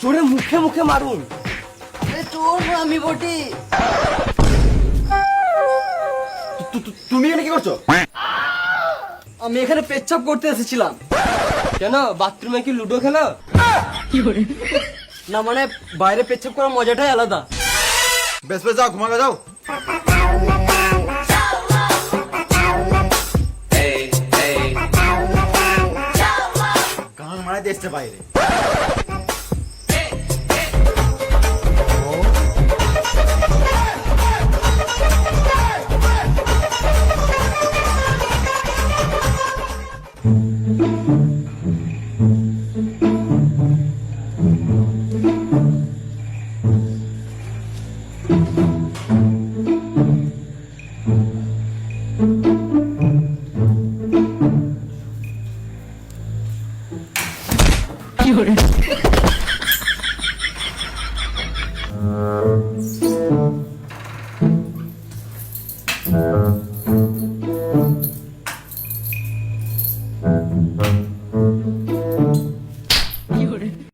চোরে মুখে মুখে মারুন। চোর আমি বটি। তুমি এখানে কি করছো? আমি এখানে পেচ্ছাপ করতে এসেছিলাম। কেন, বাথরুমে কি লুডো খেলো? না মানে বাইরে পেচ্ছাপ করার মজাটাই আলাদা। বেশ বেশ যাও, ঘুমাবে যাও। গান মারাই দেখছে বাইরে। কি